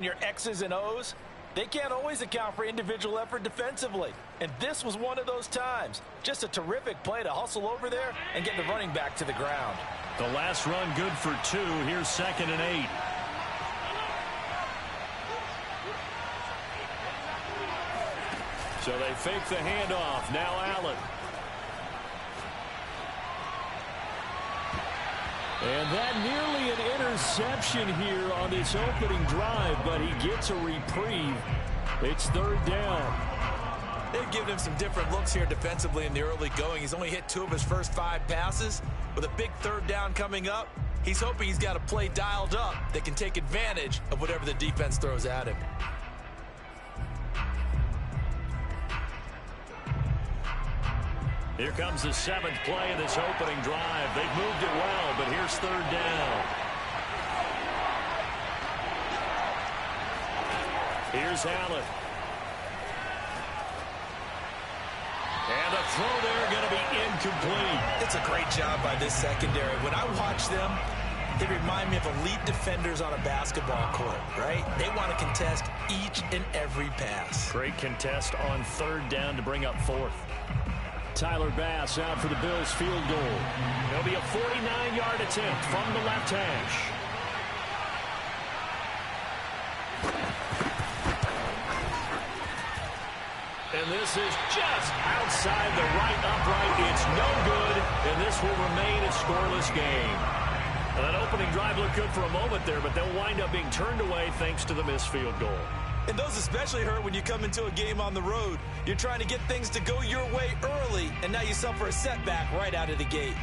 Your X's and O's, they can't always account for individual effort defensively. And this was one of those times. Just a terrific play to hustle over there and get the running back to the ground. The last run good for 2. Here's 2nd and 8. So they fake the handoff. Now Allen. And that nearly an interception here on this opening drive, but he gets a reprieve. It's 3rd down. They've given him some different looks here defensively in the early going. He's only hit 2 of his first 5 passes. With a big 3rd down coming up, he's hoping he's got a play dialed up that can take advantage of whatever the defense throws at him. Here comes the 7th play of this opening drive. They've moved it well, but here's 3rd down. Here's Allen. And a throw there going to be incomplete. It's a great job by this secondary. When I watch them, they remind me of elite defenders on a basketball court, right? They want to contest each and every pass. Great contest on 3rd down to bring up 4th. Tyler Bass out for the Bills field goal. It'll be a 49-yard attempt from the left hash. And this is just outside the right upright. It's no good, and this will remain a scoreless game. Well, that opening drive looked good for a moment there, but they'll wind up being turned away thanks to the missed field goal. And those especially hurt when you come into a game on the road. You're trying to get things to go your way early, and now you suffer a setback right out of the gate.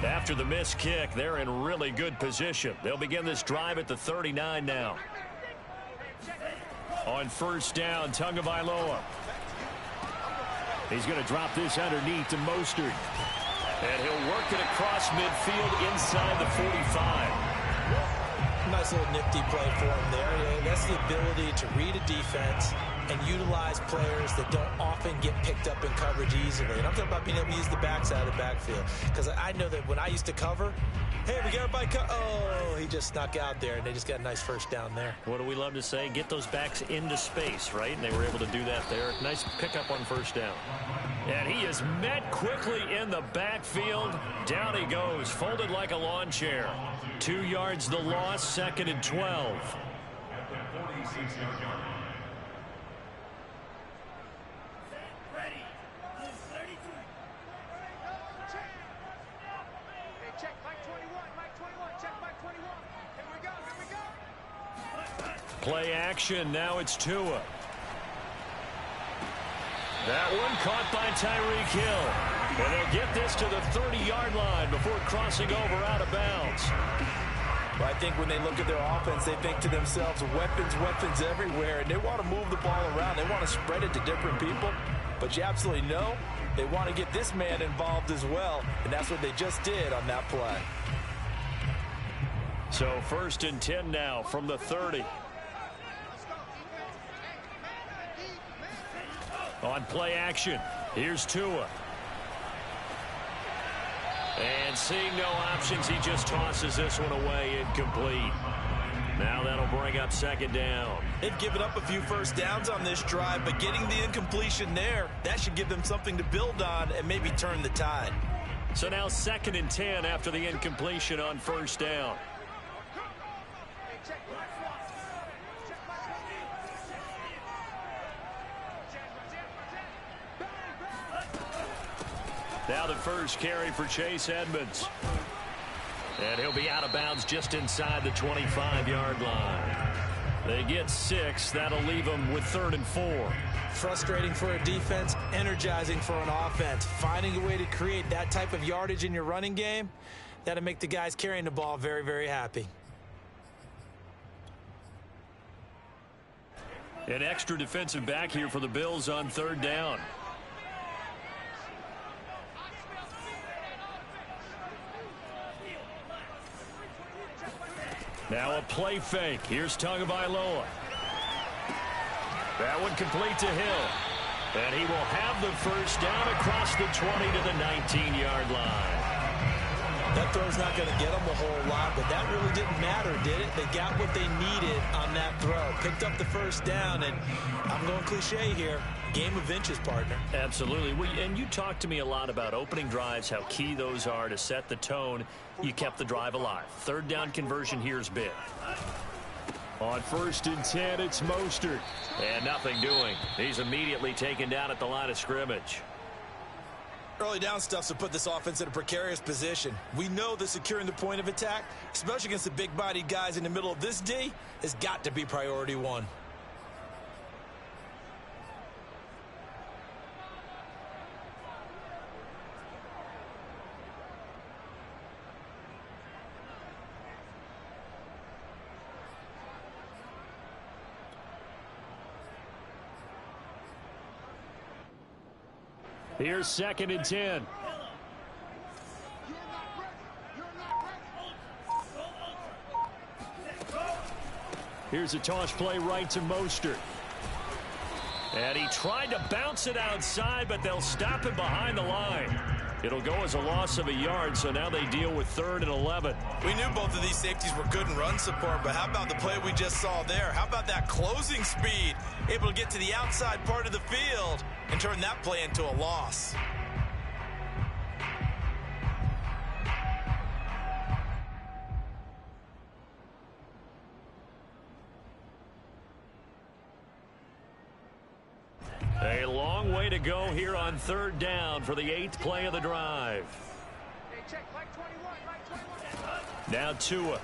After the missed kick, they're in really good position. They'll begin this drive at the 39 now. On 1st down, Tagovailoa. He's going to drop this underneath to Mostert. And he'll work it across midfield inside the 45. Nice little nifty play for him there. That's the ability to read a defense and utilize players that don't often get picked up in coverage easily. And I'm talking about being able to use the backside of the backfield. Because I know that when I used to cover, hey, we got everybody oh, he just snuck out there, and they just got a nice 1st down there. What do we love to say? Get those backs into space, right? And they were able to do that there. Nice pickup on 1st down. And he is met quickly in the backfield. Down he goes, folded like a lawn chair. 2 yards the loss, 2nd and 12. Play action. Now it's Tua. That one caught by Tyreek Hill. And they'll get this to the 30-yard line before crossing over out of bounds. Well, I think when they look at their offense, they think to themselves, weapons everywhere. And they want to move the ball around. They want to spread it to different people. But you absolutely know they want to get this man involved as well. And that's what they just did on that play. So 1st and 10 now from the 30. On play action, here's Tua. And seeing no options, he just tosses this one away, incomplete. Now that'll bring up 2nd down. They've given up a few 1st downs on this drive, but getting the incompletion there, that should give them something to build on and maybe turn the tide. So now 2nd and 10 after the incompletion on 1st down. Now the first carry for Chase Edmonds. And he'll be out of bounds just inside the 25-yard line. They get 6. That'll leave them with 3rd and 4. Frustrating for a defense, energizing for an offense. Finding a way to create that type of yardage in your running game, that'll make the guys carrying the ball very, very happy. An extra defensive back here for the Bills on 3rd down. Now a play fake. Here's Tagovailoa. That one complete to Hill. And he will have the first down across the 20 to the 19-yard line. That throw's not going to get them a whole lot, but that really didn't matter, did it? They got what they needed on that throw. Picked up the first down, and I'm going cliche here. Game of inches, partner. Absolutely. And you talked to me a lot about opening drives, how key those are to set the tone. You kept the drive alive. Third down conversion here is big. On 1st and 10, it's Mostert. And nothing doing. He's immediately taken down at the line of scrimmage. Early down stuff's to put this offense in a precarious position. We know that securing the point of attack, especially against the big-bodied guys in the middle of this D, has got to be priority one. Here's 2nd and 10. Here's a toss play right to Mostert. And he tried to bounce it outside, but they'll stop him behind the line. It'll go as a loss of a yard, so now they deal with 3rd and 11. We knew both of these safeties were good in run support, but how about the play we just saw there? How about that closing speed? Able to get to the outside part of the field and turn that play into a loss. A long way to go here on 3rd down for the 8th play of the drive. Now Tua.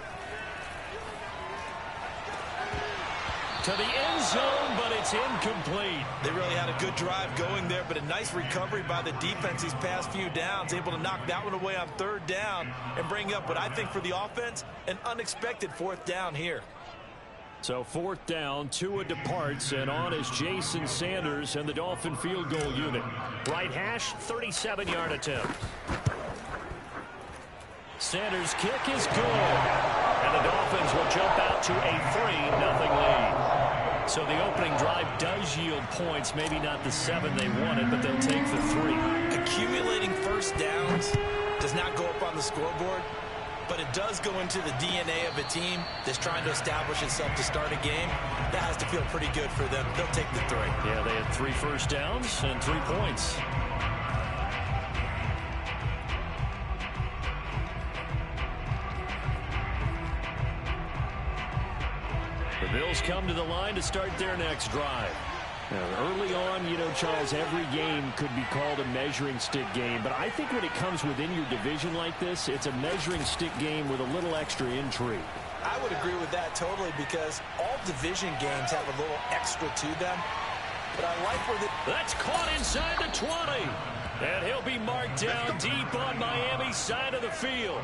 To the end zone, but it's incomplete. They really had a good drive going there, but a nice recovery by the defense these past few downs, able to knock that one away on 3rd down and bring up what I think for the offense, an unexpected 4th down here. So 4th down, Tua departs, and on is Jason Sanders and the Dolphin field goal unit. Right hash, 37-yard attempt. Sanders' kick is good. And the Dolphins will jump out to a 3-0 lead. So the opening drive does yield points, maybe not the 7 they wanted, but they'll take the 3. Accumulating first downs does not go up on the scoreboard, but it does go into the DNA of a team that's trying to establish itself to start a game. That has to feel pretty good for them. They'll take the 3. Yeah, they had 3 first downs and 3 points. The Bills come to the line to start their next drive. Now, early on, you know, Charles, every game could be called a measuring stick game. But I think when it comes within your division like this, it's a measuring stick game with a little extra intrigue. I would agree with that totally, because all division games have a little extra to them. But I like where that's caught inside the 20. And he'll be marked down deep on Miami's side of the field.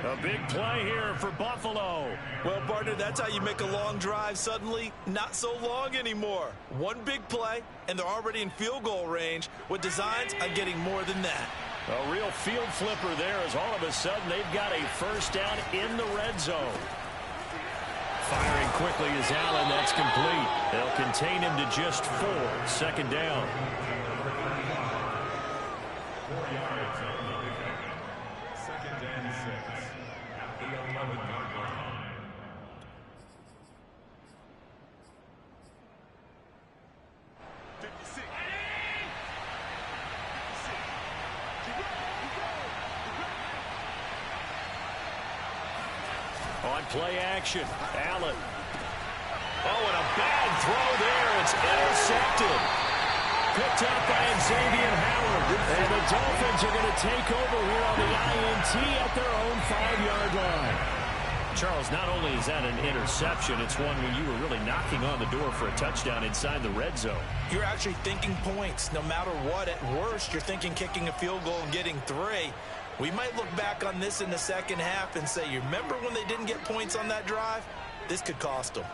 A big play here for Buffalo. Well, partner, that's how you make a long drive suddenly not so long anymore. One big play, and they're already in field goal range with designs on getting more than that. A real field flipper there, as all of a sudden they've got a first down in the red zone. Firing quickly is Allen. That's complete. They'll contain him to just 4. 2nd down. On play action, Allen. Oh, and a bad throw there. It's intercepted. Picked up by Xavier Howard. And the Dolphins are going to take over here on the INT at their own 5-yard line. Charles, not only is that an interception, it's one where you were really knocking on the door for a touchdown inside the red zone. You're actually thinking points. No matter what, at worst, you're thinking kicking a field goal and getting 3. We might look back on this in the second half and say, you remember when they didn't get points on that drive? This could cost them.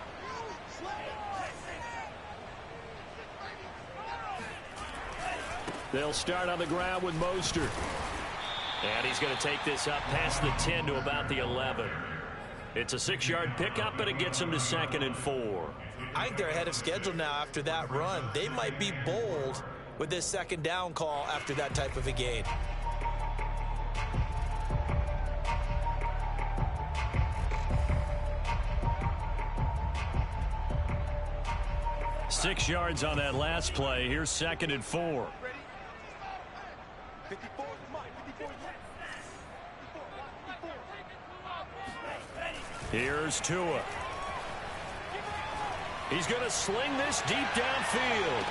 They'll start on the ground with Mostert. And he's going to take this up past the 10 to about the 11. It's a 6-yard pickup, but it gets him to 2nd and 4. I think they're ahead of schedule now after that run. They might be bold with this second down call after that type of a gain. Six yards on that last play. Here's 2nd and 4. Here's Tua. He's going to sling this deep downfield.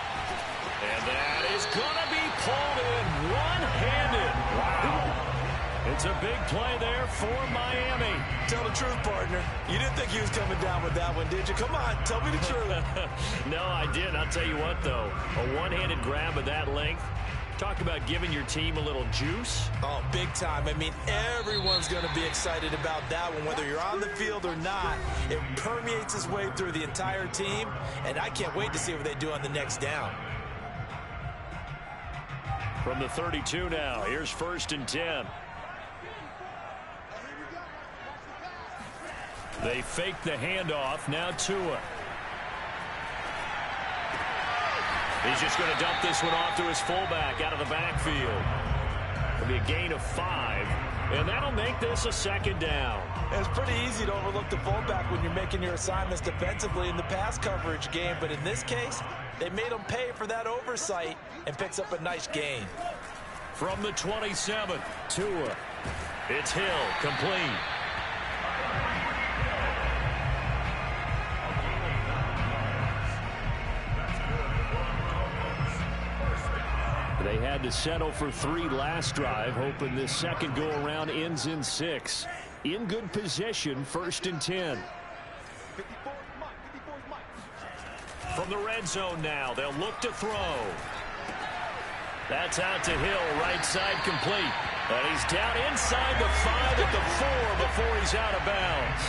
And that is going to be pulled in one-handed. Wow. It's a big play there for Miami. Tell the truth, partner. You didn't think he was coming down with that one, did you? Come on, tell me the truth. No, I did. I'll tell you what, though. A one-handed grab of that length. Talk about giving your team a little juice. Oh, big time. I mean, everyone's going to be excited about that one, whether you're on the field or not. It permeates its way through the entire team, and I can't wait to see what they do on the next down. From the 32 now, here's 1st and 10. They fake the handoff. Now Tua. He's just going to dump this one off to his fullback out of the backfield. It'll be a gain of 5, and that'll make this a 2nd down. It's pretty easy to overlook the fullback when you're making your assignments defensively in the pass coverage game, but in this case, they made him pay for that oversight and picks up a nice gain. From the 27, Tua. It's Hill, complete. They had to settle for 3 last drive, hoping this second go-around ends in 6. In good position, 1st and 10. From the red zone now, they'll look to throw. That's out to Hill, right side complete. And he's down inside the 5 at the 4 before he's out of bounds.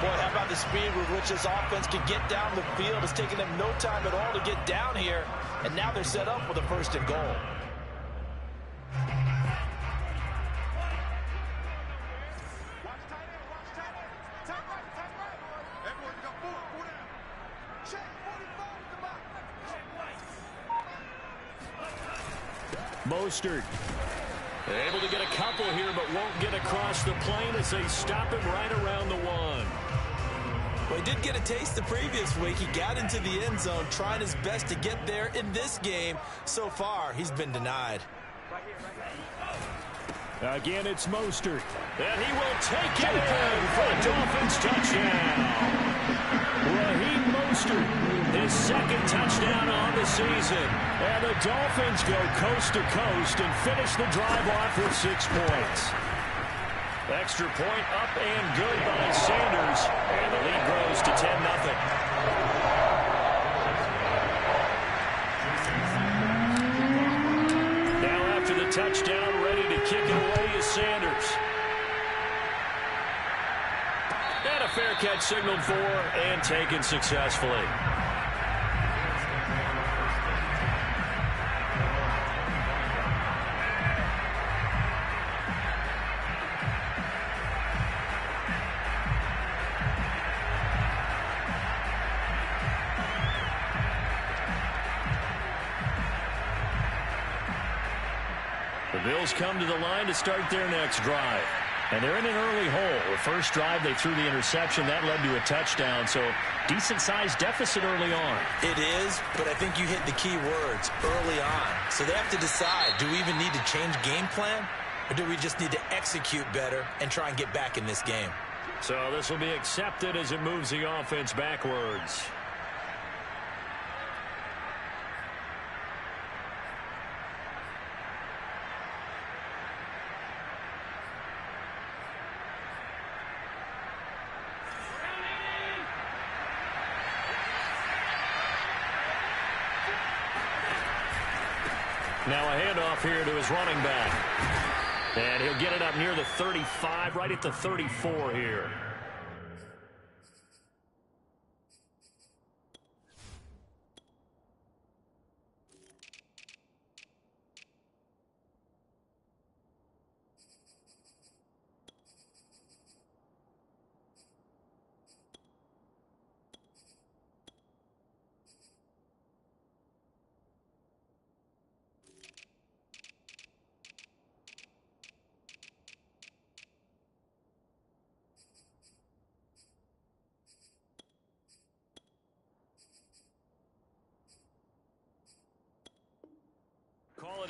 Boy, how about the speed with which this offense can get down the field? It's taken them no time at all to get down here, and now they're set up with a 1st and goal. Mostert able to get a couple here, but won't get across the plane as they stop him right around the 1. Well, he did get a taste the previous week. He got into the end zone, trying his best to get there in this game. So far, he's been denied. Again, it's Mostert. And he will take it in for a Dolphins touchdown. Raheem Mostert, his 2nd touchdown on the season. And the Dolphins go coast to coast and finish the drive off with 6 points. Extra point up and good by Sanders. And the lead grows to 10-0. Now after the touchdown, ready to kick it away is Sanders. And a fair catch signaled for and taken successfully. The Bills come to the line to start their next drive. And they're in an early hole. The first drive, they threw the interception. That led to a touchdown. So decent-sized deficit early on. It is, but I think you hit the key words, early on. So they have to decide, do we even need to change game plan? Or do we just need to execute better and try and get back in this game? So this will be accepted as it moves the offense backwards. Now a handoff here to his running back. And he'll get it up near the 35, right at the 34 here.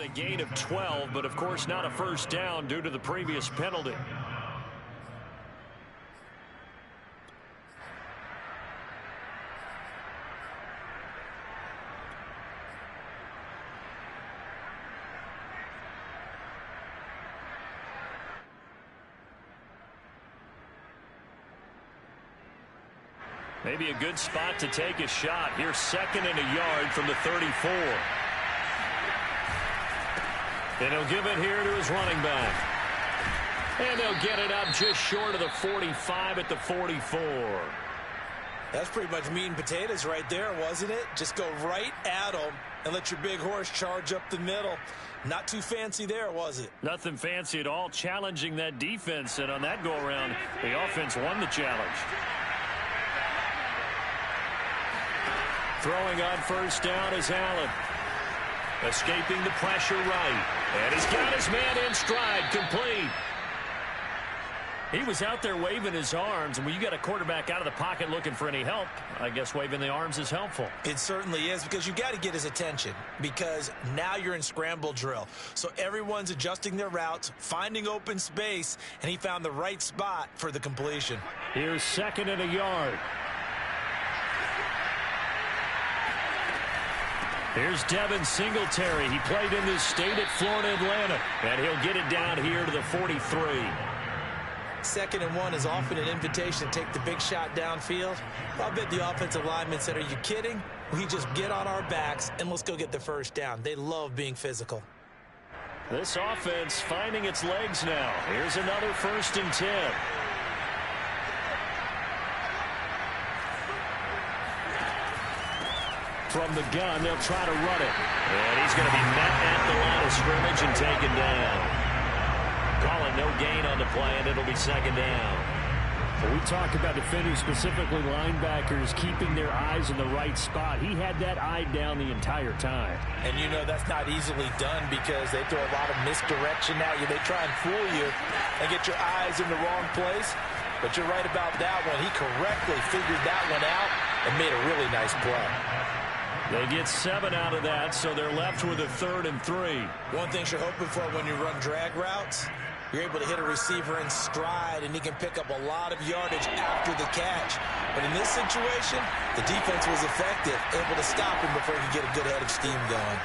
a gain of 12, but of course not a first down due to the previous penalty. Maybe a good spot to take a shot. Here's 2nd and a yard from the 34. And he'll give it here to his running back. And they'll get it up just short of the 45 at the 44. That's pretty much meat and potatoes right there, wasn't it? Just go right at them and let your big horse charge up the middle. Not too fancy there, was it? Nothing fancy at all, challenging that defense. And on that go-around, the offense won the challenge. Throwing on first down is Allen. Escaping the pressure right. And he's got his man in stride, complete. He was out there waving his arms, and when you got a quarterback out of the pocket looking for any help, I guess waving the arms is helpful. It certainly is, because you got to get his attention, because now you're in scramble drill. So everyone's adjusting their routes, finding open space, and he found the right spot for the completion. Here's 2nd and a yard. Here's Devin Singletary. He played in this state at Florida Atlantic, and he'll get it down here to the 43. 2nd and 1 is often an invitation to take the big shot downfield. I bet the offensive lineman said, "Are you kidding? We just get on our backs and let's go get the first down." They love being physical. This offense finding its legs now. Here's another 1st and 10. From the gun, they'll try to run it. And he's going to be met at the line of scrimmage and taken down. Calling no gain on the play, and it'll be 2nd down. Well, we talk about defenders, specifically linebackers, keeping their eyes in the right spot. He had that eye down the entire time. And you know that's not easily done, because they throw a lot of misdirection at you. They try and fool you and get your eyes in the wrong place. But you're right about that one. He correctly figured that one out and made a really nice play. They get 7 out of that, so they're left with a 3rd and 3. One thing you're hoping for when you run drag routes, you're able to hit a receiver in stride, and he can pick up a lot of yardage after the catch. But in this situation, the defense was effective, able to stop him before he could get a good head of steam going.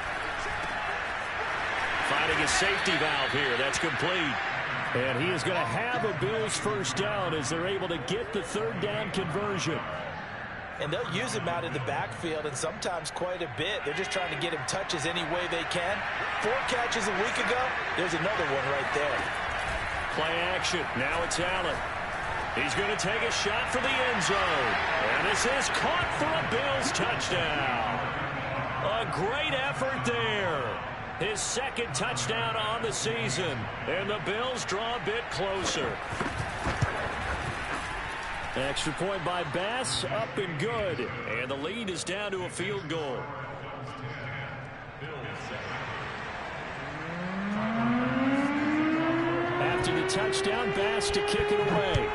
Finding a safety valve here. That's complete. And he is going to have a Bills first down as they're able to get the 3rd down conversion. And they'll use him out in the backfield, and sometimes quite a bit. They're just trying to get him touches any way they can. 4 catches a week ago. There's another one right there. Play action. Now it's Allen. He's going to take a shot for the end zone. And this is caught for a Bills touchdown. A great effort there. His 2nd touchdown on the season. And the Bills draw a bit closer. Extra point by Bass, up and good. And the lead is down to a field goal. After the touchdown, Bass to kick it away.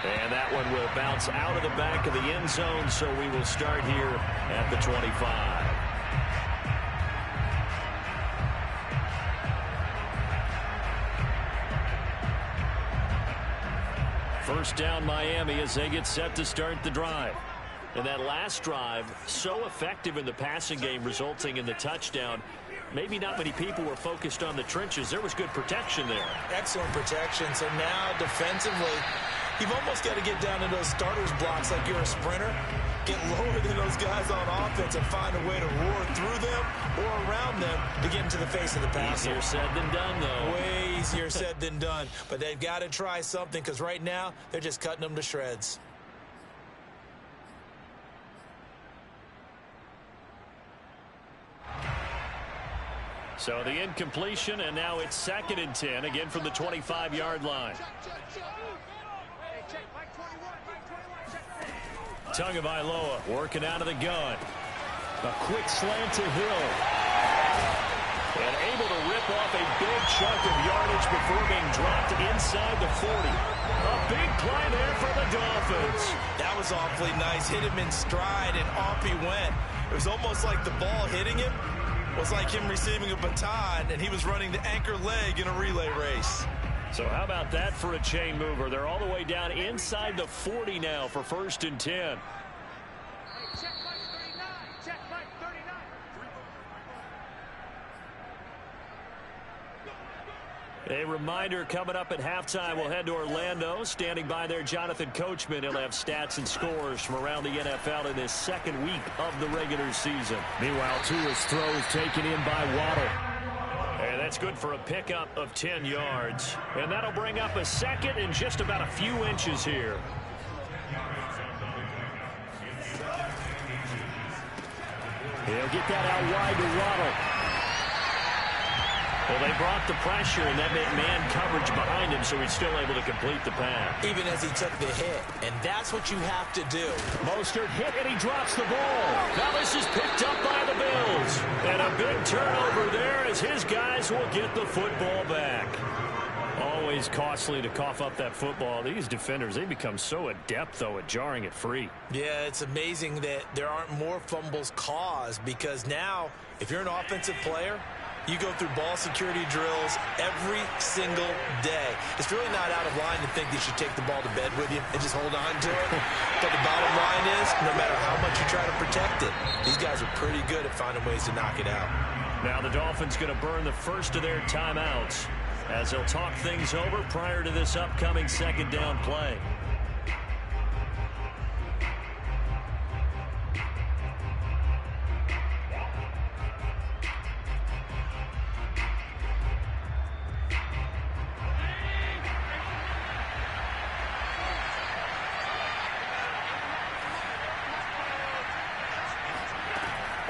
And that one will bounce out of the back of the end zone, so we will start here at the 25. First down Miami as they get set to start the drive. And that last drive, so effective in the passing game, resulting in the touchdown. Maybe not many people were focused on the trenches. There was good protection there. Excellent protection. So now defensively, you've almost got to get down to those starters blocks like you're a sprinter. Get lower than those guys on offense and find a way to roar through them or around them to get into the face of the passer. Easier said than done, though. Way easier said than done. But they've got to try something, because right now they're just cutting them to shreds. So the incompletion, and now it's 2nd and 10, again from the 25-yard line. Tagovailoa working out of the gun. A quick slant to Hill. And able to rip off a big chunk of yardage before being dropped inside the 40. A big play there for the Dolphins. That was awfully nice. Hit him in stride, and off he went. It was almost like the ball hitting him was like him receiving a baton, and he was running the anchor leg in a relay race. So how about that for a chain mover? They're all the way down inside the 40 now for 1st and 10. A reminder coming up at halftime, we'll head to Orlando. Standing by there, Jonathan Coachman. He'll have stats and scores from around the NFL in his 2nd week of the regular season. Meanwhile, Tua's throws taken in by Waddle. And that's good for a pickup of 10 yards. And that'll bring up a 2nd and just about a few inches here. He'll get that out wide to Waddle. Well, they brought the pressure, and that meant man coverage behind him, so he's still able to complete the pass. Even as he took the hit, and that's what you have to do. Mostert hit, and he drops the ball. Now this is picked up by the Bills. And a big turnover there as his guys will get the football back. Always costly to cough up that football. These defenders, they become so adept, though, at jarring it free. Yeah, it's amazing that there aren't more fumbles caused, because now, if you're an offensive player, you go through ball security drills every single day. It's really not out of line to think you should take the ball to bed with you and just hold on to it. But the bottom line is, no matter how much you try to protect it, these guys are pretty good at finding ways to knock it out. Now the Dolphins going to burn the first of their timeouts as they'll talk things over prior to this upcoming 2nd down play.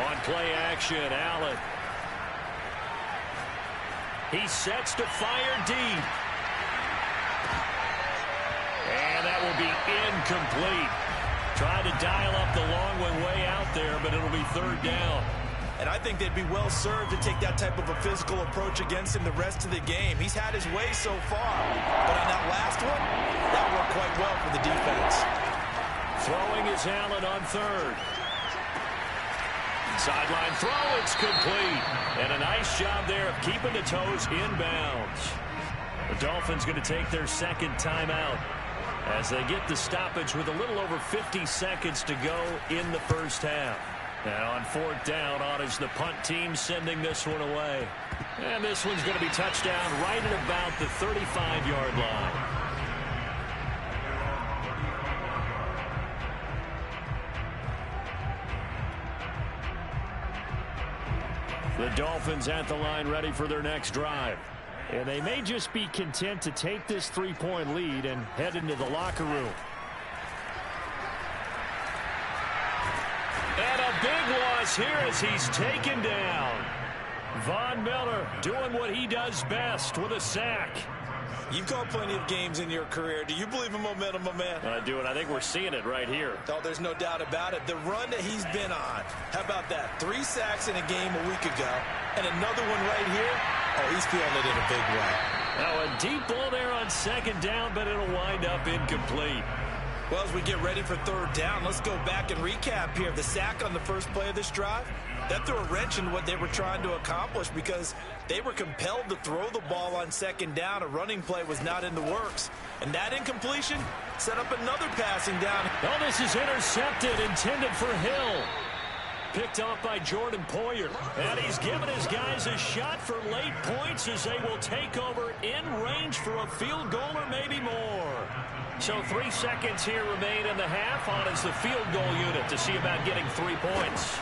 On play action, Allen. He sets to fire deep. And that will be incomplete. Tried to dial up the long one way out there, but it'll be 3rd down. And I think they'd be well served to take that type of a physical approach against him the rest of the game. He's had his way so far. But on that last one, that worked quite well for the defense. Throwing is Allen on 3rd. Sideline throw, it's complete. And a nice job there of keeping the toes inbounds. The Dolphins going to take their 2nd timeout as they get the stoppage with a little over 50 seconds to go in the 1st half. And on 4th down, on is the punt team sending this one away. And this one's going to be touchdown right at about the 35-yard line. The Dolphins at the line ready for their next drive. And they may just be content to take this 3-point lead and head into the locker room. And a big loss here as he's taken down. Von Miller doing what he does best with a sack. You've called plenty of games in your career. Do you believe in momentum, my man? I do, and I think we're seeing it right here. Oh, there's no doubt about it. The run that he's been on. How about that? 3 sacks in a game a week ago, and another one right here. Oh, he's feeling it in a big way. Now a deep ball there on 2nd down, but it'll wind up incomplete. Well, as we get ready for 3rd down, let's go back and recap here. The sack on the first play of this drive, that threw a wrench in what they were trying to accomplish because they were compelled to throw the ball on 2nd down. A running play was not in the works. And that incompletion set up another passing down. Oh, this is intercepted, intended for Hill. Picked off by Jordan Poyer. And he's given his guys a shot for late points as they will take over in range for a field goal or maybe more. So 3 seconds here remain in the half. On is the field goal unit to see about getting 3 points.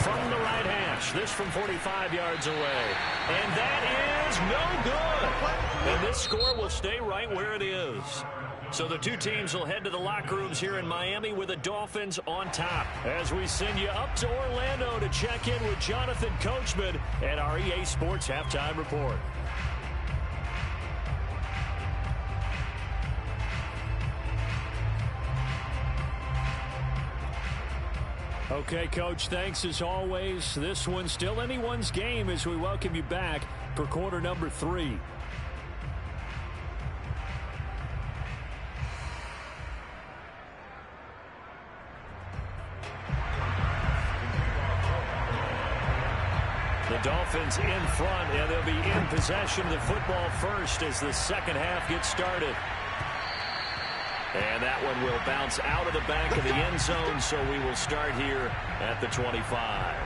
From the right hash, this from 45 yards away. And that is no good. And this score will stay right where it is. So the 2 teams will head to the locker rooms here in Miami with the Dolphins on top. As we send you up to Orlando to check in with Jonathan Coachman at our EA Sports Halftime Report. Okay, Coach, thanks as always. This one's still anyone's game as we welcome you back for quarter number 3. The Dolphins in front, and they'll be in possession of the football first as the second half gets started. And that one will bounce out of the back of the end zone, so we will start here at the 25.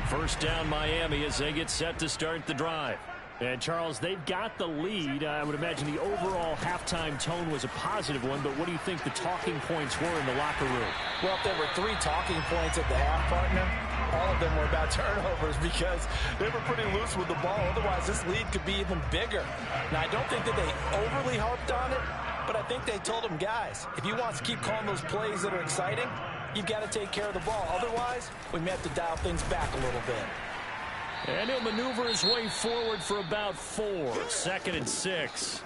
First down, Miami, as they get set to start the drive. And, Charles, they've got the lead. I would imagine the overall halftime tone was a positive one, but what do you think the talking points were in the locker room? Well, if there were 3 talking points at the half, partner, all of them were about turnovers because they were pretty loose with the ball. Otherwise, this lead could be even bigger. Now, I don't think that they overly harped on it, but I think they told them, guys, if you want to keep calling those plays that are exciting, you've got to take care of the ball. Otherwise, we may have to dial things back a little bit. And he'll maneuver his way forward for about 4. 2nd and 6.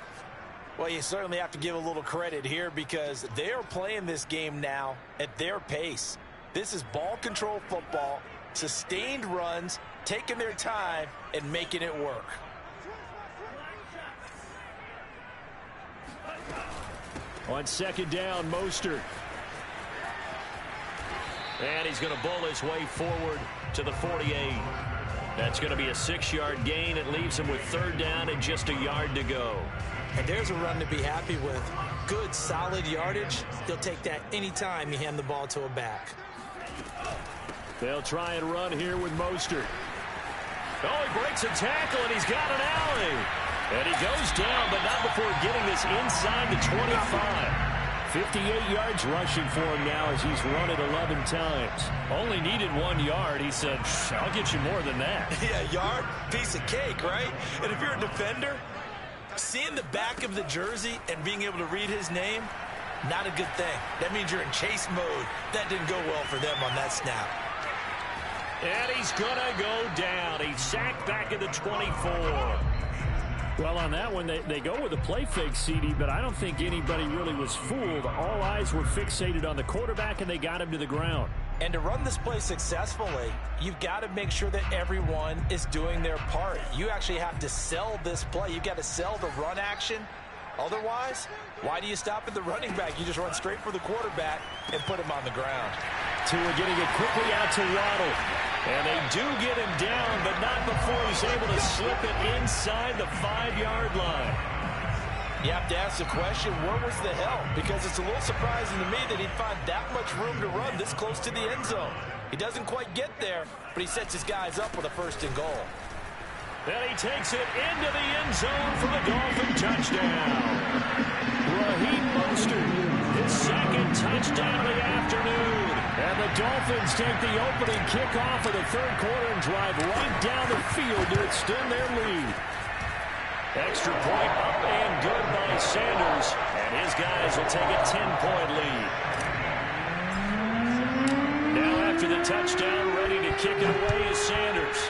Well, you certainly have to give a little credit here because they are playing this game now at their pace. This is ball control football, sustained runs, taking their time, and making it work. On 2nd down, Mostert. And he's going to bull his way forward to the 48. That's going to be a 6-yard gain. It leaves him with 3rd down and just a yard to go. And there's a run to be happy with. Good, solid yardage. They'll take that anytime you hand the ball to a back. They'll try and run here with Mostert. Oh, he breaks a tackle, and he's got an alley. And he goes down, but not before getting this inside the 25. 58 yards rushing for him now as he's run it 11 times. Only needed 1 yard. He said, I'll get you more than that. Yeah, yard, piece of cake, right? And if you're a defender, seeing the back of the jersey and being able to read his name, not a good thing. That means you're in chase mode. That didn't go well for them on that snap. And he's going to go down. He's sacked back at the 24. Well, on that one, they go with a play fake, CD, but I don't think anybody really was fooled. All eyes were fixated on the quarterback, and they got him to the ground. And to run this play successfully, you've got to make sure that everyone is doing their part. You actually have to sell this play. You've got to sell the run action. Otherwise, why do you stop at the running back? You just run straight for the quarterback and put him on the ground. Tua getting it quickly out to Waddle. And they do get him down, but not before he's able to slip it inside the 5-yard line. You have to ask the question, where was the help? Because it's a little surprising to me that he'd find that much room to run this close to the end zone. He doesn't quite get there, but he sets his guys up with a 1st and goal. Then he takes it into the end zone for the Dolphin touchdown. Raheem Mostert, his 2nd touchdown of the afternoon. And the Dolphins take the opening kickoff of the 3rd quarter and drive right down the field to extend their lead. Extra point up and good by Sanders. And his guys will take a 10-point lead. Now after the touchdown, ready to kick it away is Sanders.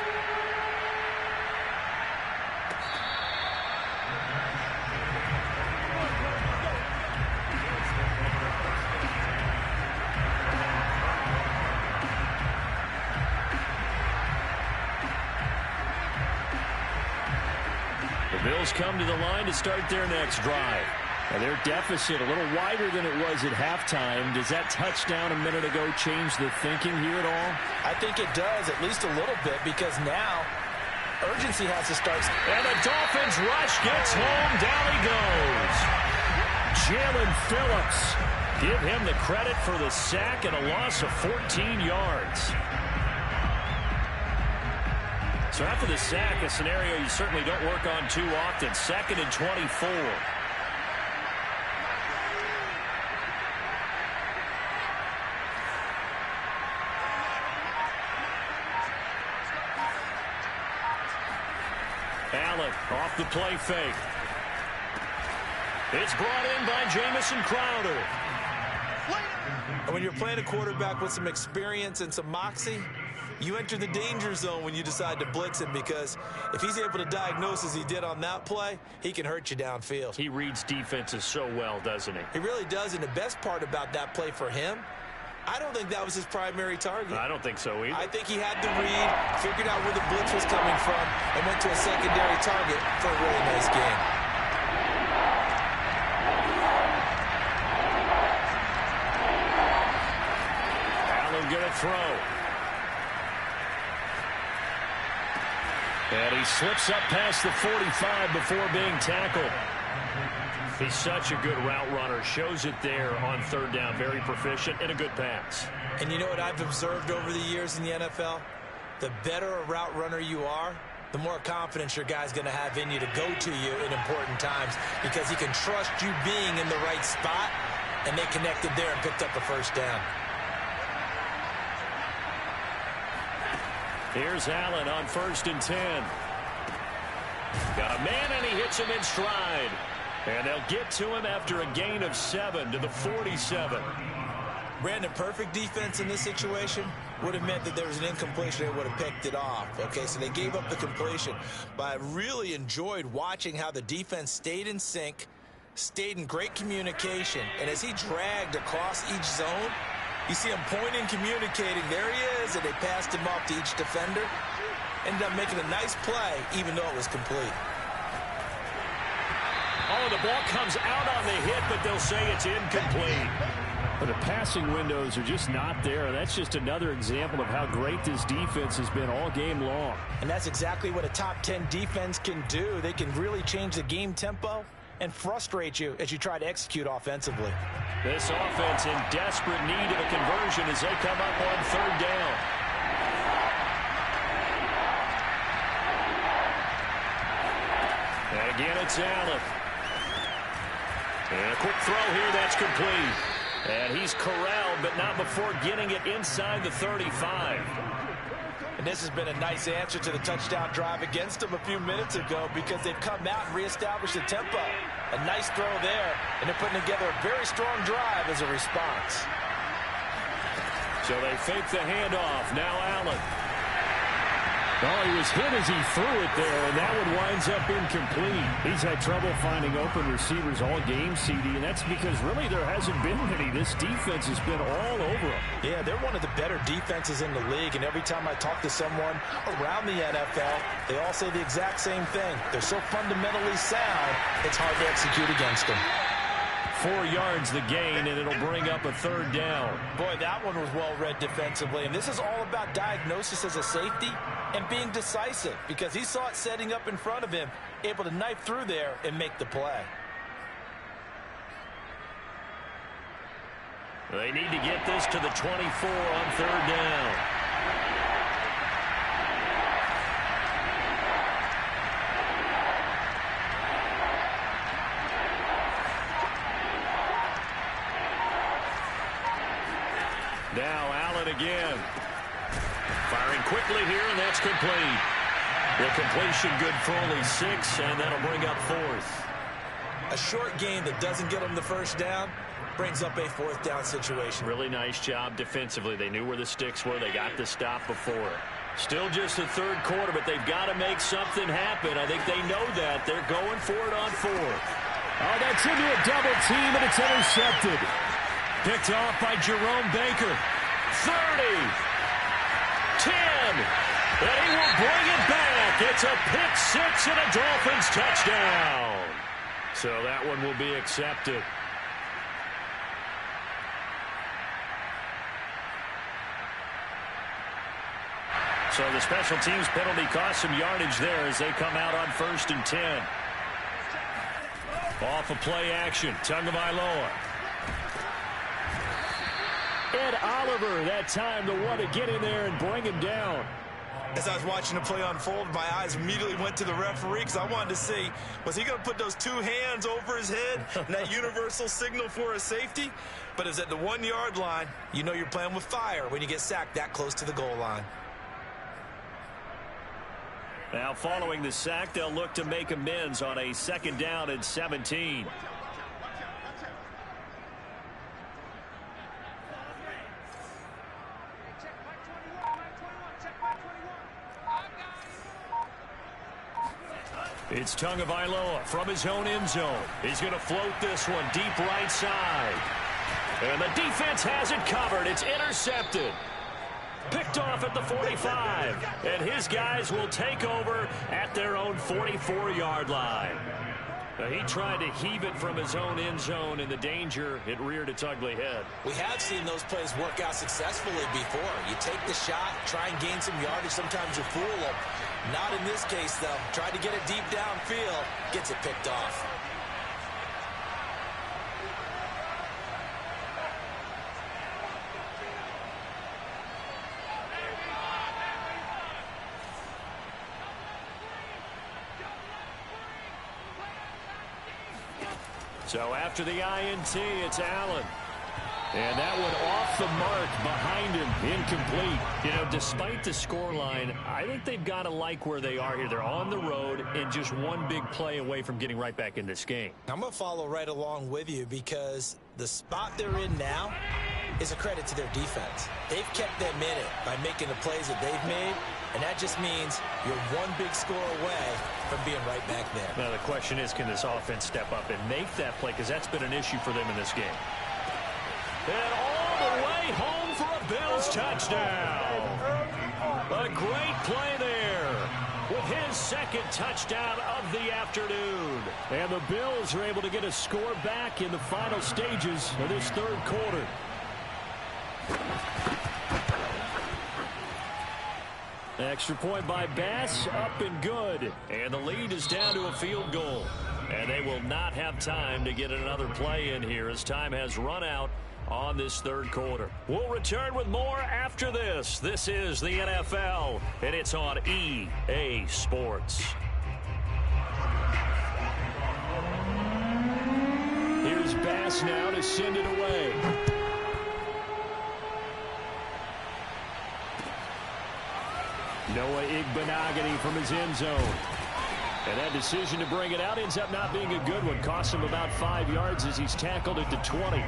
The Bills come to the line to start their next drive. And their deficit a little wider than it was at halftime. Does that touchdown a minute ago change the thinking here at all? I think it does, at least a little bit, because now urgency has to start. And the Dolphins rush gets home. Down he goes. Jalen Phillips. Give him the credit for the sack and a loss of 14 yards. So after the sack, a scenario you certainly don't work on too often. 2nd and 24. Allen off the play fake. It's brought in by Jamison Crowder. And when you're playing a quarterback with some experience and some moxie, you enter the danger zone when you decide to blitz him, because if he's able to diagnose as he did on that play, he can hurt you downfield. He reads defenses so well, doesn't he? He really does, and the best part about that play for him I don't think that was his primary target. I don't think so either. I think he had the read, figured out where the blitz was coming from, and went to a secondary target for a really nice game. Allen gonna throw. And he slips up past the 45 before being tackled. He's such a good route runner. Shows it there on third down. Very proficient and a good pass. And you know what I've observed over the years in the NFL? The better a route runner you are, the more confidence your guy's going to have in you to go to you in important times because he can trust you being in the right spot, and they connected there and picked up a first down. Here's Allen on 1st and 10. Got a man, and he hits him in stride. And they'll get to him after a gain of 7 to the 47. Brandon, perfect defense in this situation would have meant that there was an incompletion. They would have picked it off. Okay, so they gave up the completion. But I really enjoyed watching how the defense stayed in sync, stayed in great communication. And as he dragged across each zone, you see him pointing, communicating. There he is, and they passed him off to each defender. Ended up making a nice play, even though it was complete. Oh, the ball comes out on the hit, but they'll say it's incomplete. But the passing windows are just not there. That's just another example of how great this defense has been all game long. And that's exactly what a top 10 defense can do. They can really change the game tempo and frustrate you as you try to execute offensively. This offense in desperate need of a conversion as they come up on third down. And again, it's Allen. And a quick throw here, that's complete. And he's corralled, but not before getting it inside the 35. And this has been a nice answer to the touchdown drive against them a few minutes ago because they've come out and reestablished the tempo. A nice throw there, and they're putting together a very strong drive as a response. So they fake the handoff. Now Allen. Oh, he was hit as he threw it there, and that one winds up incomplete. He's had trouble finding open receivers all game, CD, and that's because really there hasn't been any. This defense has been all over him. Yeah, they're one of the better defenses in the league, and every time I talk to someone around the NFL, they all say the exact same thing. They're so fundamentally sound, it's hard to execute against them. 4 yards the gain, and it'll bring up a third down. Boy, that one was well read defensively, and this is all about diagnosis as a safety and being decisive because he saw it setting up in front of him, able to knife through there and make the play. They need to get this to the 24 on third down. Now Allen again. Firing quickly here, and that's complete. The completion good for only 6, and that'll bring up 4th. A short game that doesn't get them the first down brings up a 4th down situation. Really nice job defensively. They knew where the sticks were. They got the stop before. Still just the third quarter, but they've got to make something happen. I think they know that. They're going for it on 4th. Oh, that's into a double team, and it's intercepted. Picked off by Jerome Baker. 30. 10. And he will bring it back. It's a pick-6 and a Dolphins touchdown. So that one will be accepted. So the special teams penalty cost some yardage there as they come out on 1st and 10. Off of play action. Tagovailoa. Ed Oliver, that time the one to get in there and bring him down. As I was watching the play unfold, my eyes immediately went to the referee because I wanted to see, was he going to put those 2 hands over his head and that universal signal for a safety? But it's at the 1-yard line. You know you're playing with fire when you get sacked that close to the goal line. Now following the sack, they'll look to make amends on a 2nd down and 17. It's Tagovailoa from his own end zone. He's going to float this one deep right side. And the defense has it covered. It's intercepted. Picked off at the 45. And his guys will take over at their own 44-yard line. He tried to heave it from his own end zone, and the danger, it reared its ugly head. We have seen those plays work out successfully before. You take the shot, try and gain some yardage. Sometimes you fool them. Not in this case, though. Tried to get it deep downfield. Gets it picked off. So after the INT, it's Allen. And that one off the mark behind him, incomplete. You know, despite the scoreline, I think they've got to like where they are here. They're on the road and just one big play away from getting right back in this game. I'm going to follow right along with you because the spot they're in now is a credit to their defense. They've kept them in it by making the plays that they've made, and that just means you're one big score away from being right back there. Now the question is, can this offense step up and make that play? Because that's been an issue for them in this game. And all the way home for a Bills touchdown. A great play there with his second touchdown of the afternoon. And the Bills are able to get a score back in the final stages of this third quarter. Extra point by Bass, up and good. And the lead is down to a field goal. And they will not have time to get another play in here as time has run out on this third quarter. We'll return with more after this. This is the NFL, and it's on EA Sports. Here's Bass now to send it away. Noah Igbenogany from his end zone. And that decision to bring it out ends up not being a good one. Costs him about 5 yards as he's tackled at the 20.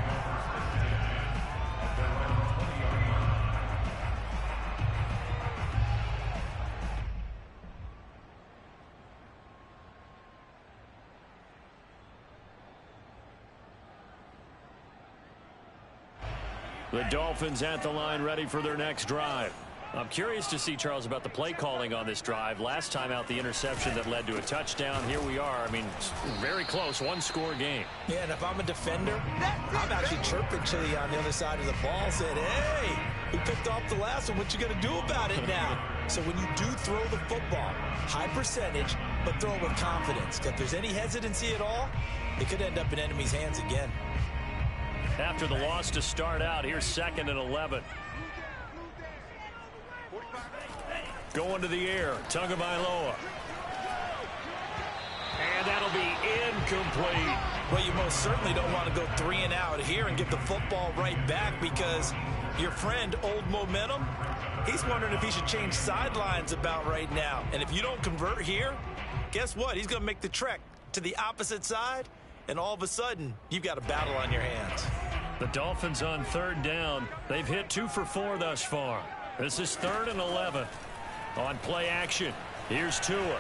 The Dolphins at the line, ready for their next drive. I'm curious to see, Charles, about the play calling on this drive. Last time out, the interception that led to a touchdown. Here we are. I mean, very close, one-score game. Yeah, and if I'm a defender, I'm actually chirping Chili on the other side of the ball, saying, hey, we picked off the last one. What you going to do about it now? So when you do throw the football, high percentage, but throw it with confidence. Because if there's any hesitancy at all, it could end up in enemy's hands again. After the loss to start out, here's 2nd and 11. Going to the air, Tagovailoa. And that'll be incomplete. Well, you most certainly don't want to go 3 and out here and get the football right back because your friend, Old Momentum, he's wondering if he should change sidelines about right now. And if you don't convert here, guess what? He's going to make the trek to the opposite side, and all of a sudden, you've got a battle on your hands. The Dolphins on 3rd down. They've hit 2 for 4 thus far. This is 3rd and 11. On play action, here's Tua.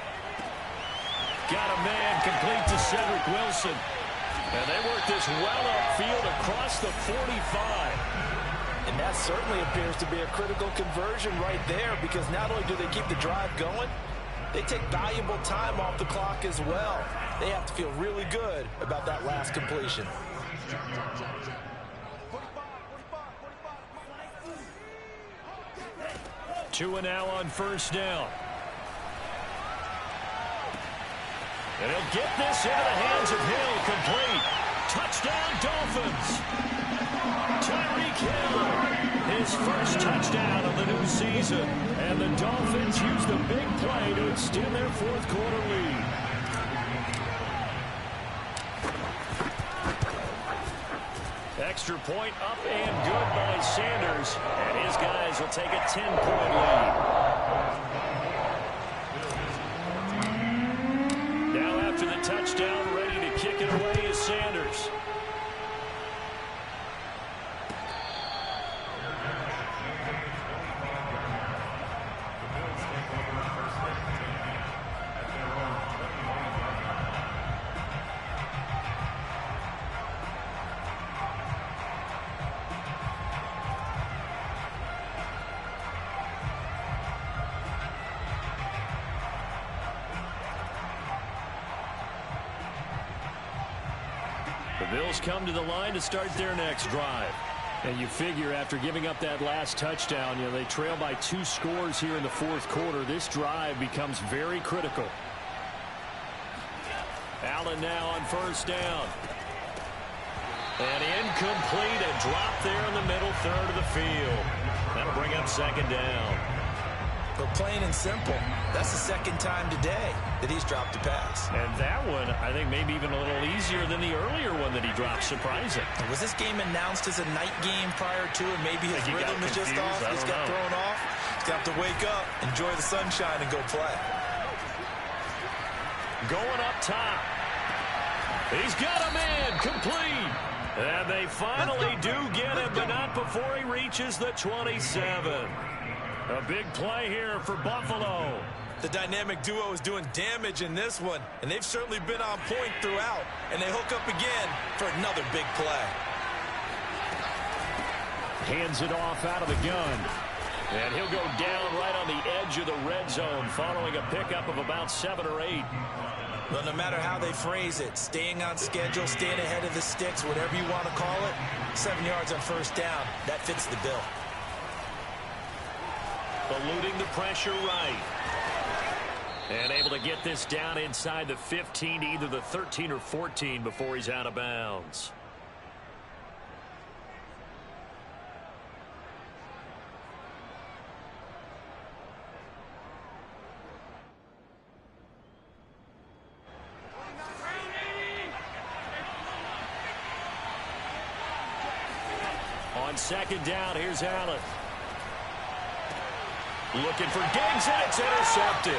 Got a man complete to Cedric Wilson. And they work this well upfield across the 45. And that certainly appears to be a critical conversion right there because not only do they keep the drive going, they take valuable time off the clock as well. They have to feel really good about that last completion. Tua now on 1st down. And he'll get this into the hands of Hill, complete. Touchdown, Dolphins. Tyreek Hill, his first touchdown of the new season. And the Dolphins use the big play to extend their 4th quarter lead. Extra point up and good by Sanders. And his guys will take a 10-point lead. Now after the touchdown, ready to kick it away is Sanders. Bills come to the line to start their next drive. And you figure after giving up that last touchdown, they trail by 2 scores here in the fourth quarter. This drive becomes very critical. Allen now on first down. And incomplete, a drop there in the middle third of the field. That'll bring up second down. But plain and simple, that's the second time today that he's dropped a pass. And that one, I think, maybe even a little easier than the earlier one that he dropped. Surprising. Was this game announced as a night game prior to it? Maybe his rhythm is just off. He's got thrown off. He's got to wake up, enjoy the sunshine, and go play. Going up top. He's got a man complete. And they finally do get him, but not before he reaches the 27. A big play here for Buffalo. The dynamic duo is doing damage in this one, and they've certainly been on point throughout. And they hook up again for another big play. Hands it off out of the gun. And he'll go down right on the edge of the red zone following a pickup of about 7 or 8. Well, no matter how they phrase it, staying on schedule, staying ahead of the sticks, whatever you want to call it, 7 yards on first down, that fits the bill. Eluding the pressure right. And able to get this down inside the 15 to either the 13 or 14 before he's out of bounds. On second down, here's Allen. Looking for Diggs, and it's intercepted.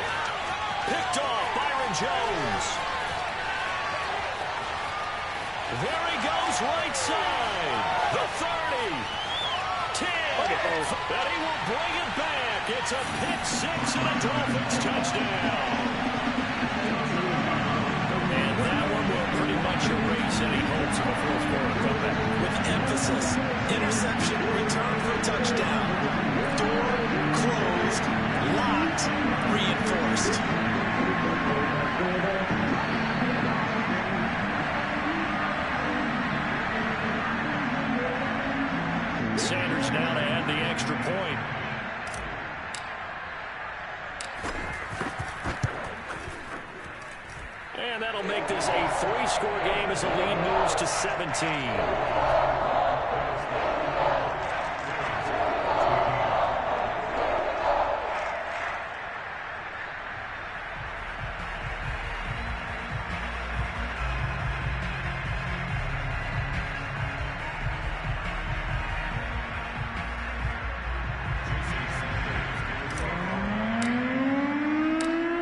Picked off Byron Jones. There he goes, right side. The 30. 10. And he will bring it back. It's a pick six and a Dolphins touchdown. And that one will pretty much erase any hopes of a fourth quarter comeback. With emphasis, interception, return for a touchdown. Door closed, locked, reinforced. Sanders now to add the extra point. And that'll make this a 3-score game as the lead moves to 17.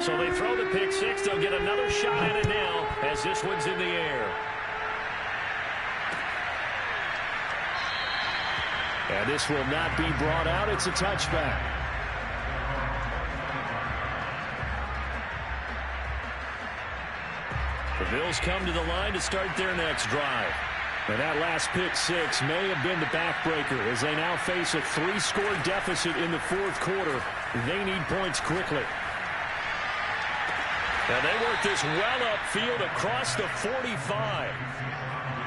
So they throw the pick six. They'll get another shot at it now as this one's in the air. And this will not be brought out. It's a touchback. The Bills come to the line to start their next drive. And that last pick six may have been the backbreaker as they now face a 3-score deficit in the fourth quarter. They need points quickly. And they work this well upfield across the 45.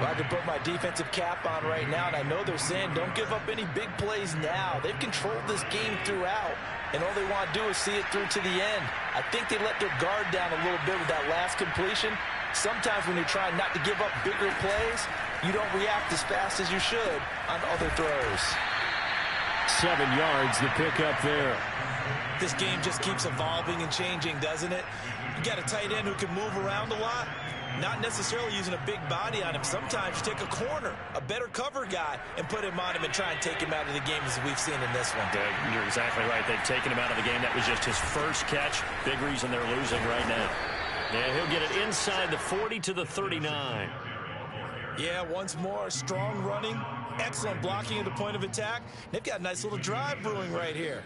Well, I can put my defensive cap on right now, and I know they're saying don't give up any big plays now. They've controlled this game throughout, and all they want to do is see it through to the end. I think they let their guard down a little bit with that last completion. Sometimes when you're trying not to give up bigger plays, you don't react as fast as you should on other throws. 7 yards, the pickup there. This game just keeps evolving and changing, doesn't it? You got a tight end who can move around a lot, not necessarily using a big body on him. Sometimes you take a corner, a better cover guy, and put him on him and try and take him out of the game as we've seen in this one. Yeah, you're exactly right. They've taken him out of the game. That was just his first catch. Big reason they're losing right now. Yeah, he'll get it inside the 40 to the 39. Yeah, once more, strong running, excellent blocking at the point of attack. They've got a nice little drive brewing right here.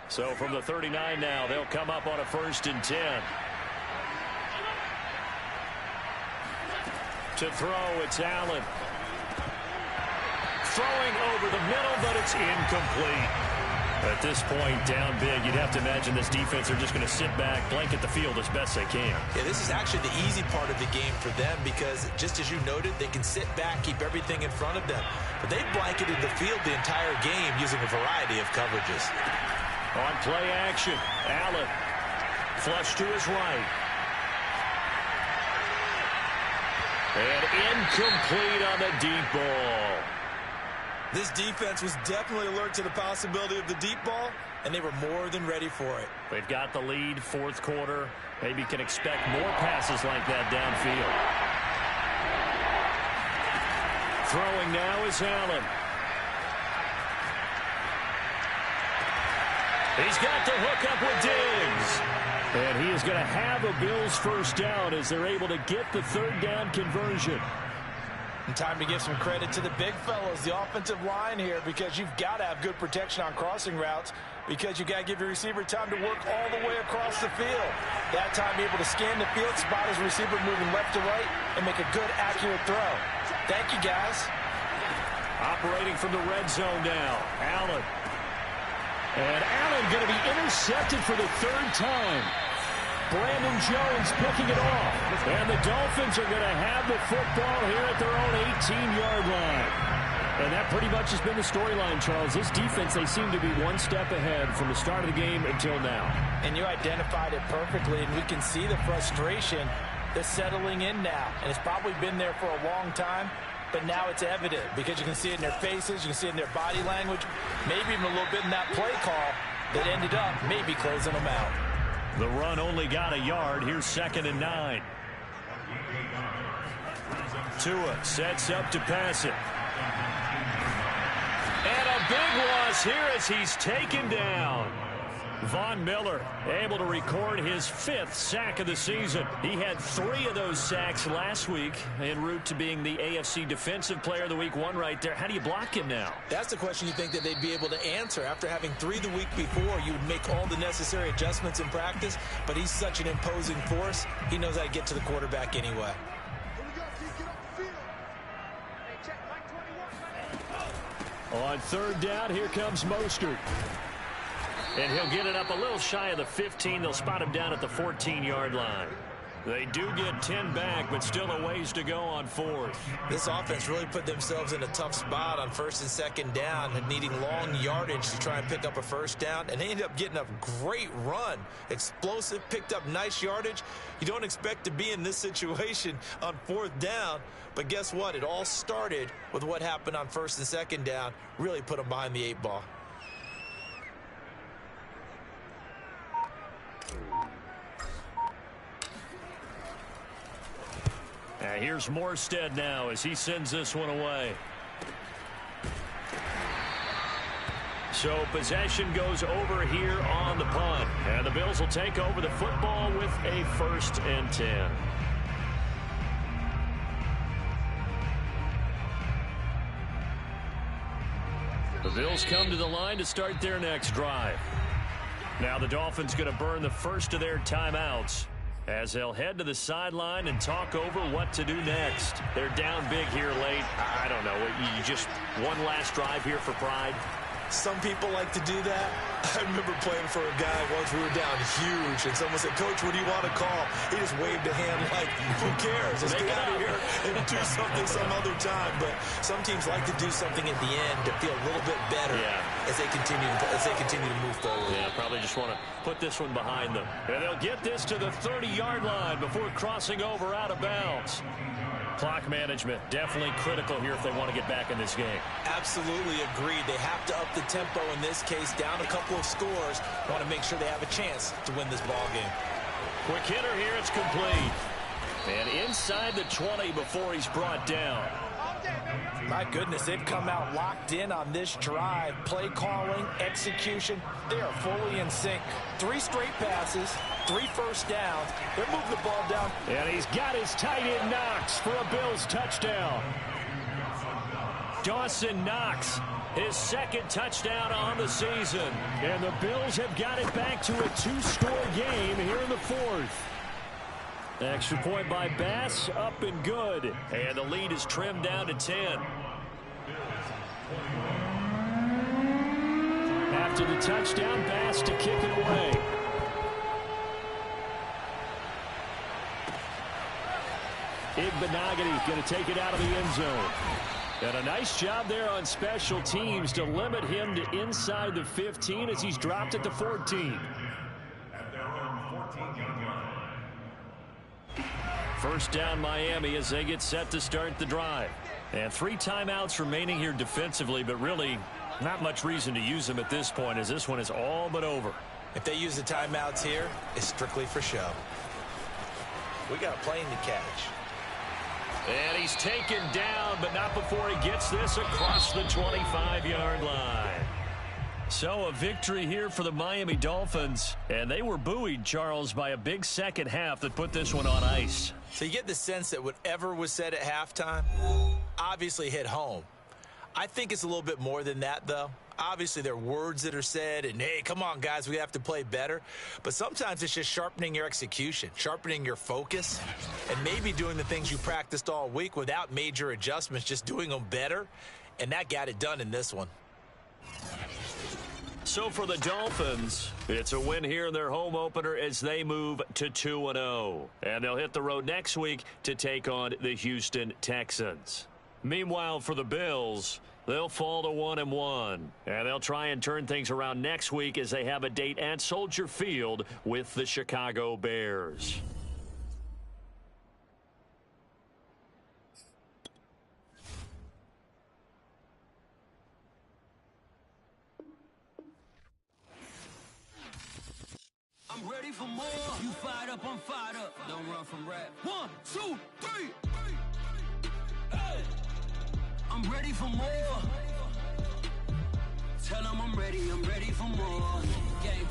So from the 39 now, they'll come up on a 1st and 10. To throw, it's Allen. Throwing over the middle, but it's incomplete. At this point, down big, you'd have to imagine this defense are just going to sit back, blanket the field as best they can. Yeah, this is actually the easy part of the game for them because, just as you noted, they can sit back, keep everything in front of them. But they've blanketed the field the entire game using a variety of coverages. On play action, Allen. Flush to his right. And incomplete on the deep ball. This defense was definitely alert to the possibility of the deep ball, and they were more than ready for it. They've got the lead, fourth quarter. Maybe can expect more passes like that downfield. Throwing now is Allen. He's got the hook up with Diggs. And he is going to have a Bills first down as they're able to get the third down conversion. And time to give some credit to the big fellows, the offensive line here, because you've got to have good protection on crossing routes because you've got to give your receiver time to work all the way across the field. That time able to scan the field, spot his receiver moving left to right, and make a good, accurate throw. Thank you, guys. Operating from the red zone now, Allen. And Allen going to be intercepted for the third time. Brandon Jones picking it off. And the Dolphins are going to have the football here at their own 18-yard line. And that pretty much has been the storyline, Charles. This defense, they seem to be one step ahead from the start of the game until now. And you identified it perfectly, and we can see the frustration that's settling in now. And it's probably been there for a long time, but now it's evident because you can see it in their faces, you can see it in their body language, maybe even a little bit in that play call that ended up maybe closing them out. The run only got a yard. Here's 2nd and 9. Tua sets up to pass it. And a big loss here as he's taken down. Von Miller able to record his 5th sack of the season. He had 3 of those sacks last week en route to being the AFC Defensive Player of the Week 1 right there. How do you block him now? That's the question you think that they'd be able to answer. After having 3 the week before, you would make all the necessary adjustments in practice, but he's such an imposing force, he knows how to get to the quarterback anyway. On 3rd down, here comes Mostert. And he'll get it up a little shy of the 15. They'll spot him down at the 14-yard line. They do get 10 back, but still a ways to go on 4th. This offense really put themselves in a tough spot on 1st and 2nd down, needing long yardage to try and pick up a first down, and they ended up getting a great run. Explosive, picked up nice yardage. You don't expect to be in this situation on 4th down, but guess what? It all started with what happened on 1st and 2nd down. Really put them behind the 8 ball. Here's Morstead now as he sends this one away. So possession goes over here on the punt. And the Bills will take over the football with a 1st and 10. The Bills come to the line to start their next drive. Now the Dolphins going to burn the first of their timeouts as they'll head to the sideline and talk over what to do next. They're down big here late. I don't know. You just one last drive here for pride. Some people like to do that. I remember playing for a guy once we were down huge, and someone said, "Coach, what do you want to call?" He just waved a hand like, who cares? Let's get out of here and do something some other time. But some teams like to do something at the end to feel a little bit better as they continue to move forward. Yeah, probably just want to put this one behind them. And they'll get this to the 30-yard line before crossing over out of bounds. Clock management definitely critical here if they want to get back in this game. Absolutely agreed. They have to up the tempo in this case, down a couple of scores. Want to make sure they have a chance to win this ball game. Quick hitter here, it's complete. And inside the 20 before he's brought down. My goodness, they've come out locked in on this drive. Play calling, execution, they are fully in sync. 3 straight passes, 3 first downs. They're moving the ball down. And he's got his tight end Knox for a Bills touchdown. Dawson Knox, his 2nd touchdown on the season. And the Bills have got it back to a 2-score game here in the 4th. Extra point by Bass, up and good. And the lead is trimmed down to 10. After the touchdown, Bass to kick it away. Igbenogany going to take it out of the end zone. And a nice job there on special teams to limit him to inside the 15 as he's dropped at the 14. First down Miami as they get set to start the drive. And 3 timeouts remaining here defensively, but really not much reason to use them at this point as this one is all but over. If they use the timeouts here, it's strictly for show. We got a plane to catch. And he's taken down, but not before he gets this across the 25-yard line. So a victory here for the Miami Dolphins. And they were buoyed, Charles, by a big second half that put this one on ice. So you get the sense that whatever was said at halftime obviously hit home. I think it's a little bit more than that, though. Obviously, there are words that are said, and, hey, come on, guys, we have to play better. But sometimes it's just sharpening your execution, sharpening your focus, and maybe doing the things you practiced all week without major adjustments, just doing them better. And that got it done in this one. So for the Dolphins, it's a win here in their home opener as they move to 2-0. And they'll hit the road next week to take on the Houston Texans. Meanwhile, for the Bills, they'll fall to 1-1. And they'll try and turn things around next week as they have a date at Soldier Field with the Chicago Bears. I'm ready for more. You fired up, I'm fired up. Don't run from rap. 1, 2, 3. Hey. I'm ready for more. Tell them I'm ready for more. Game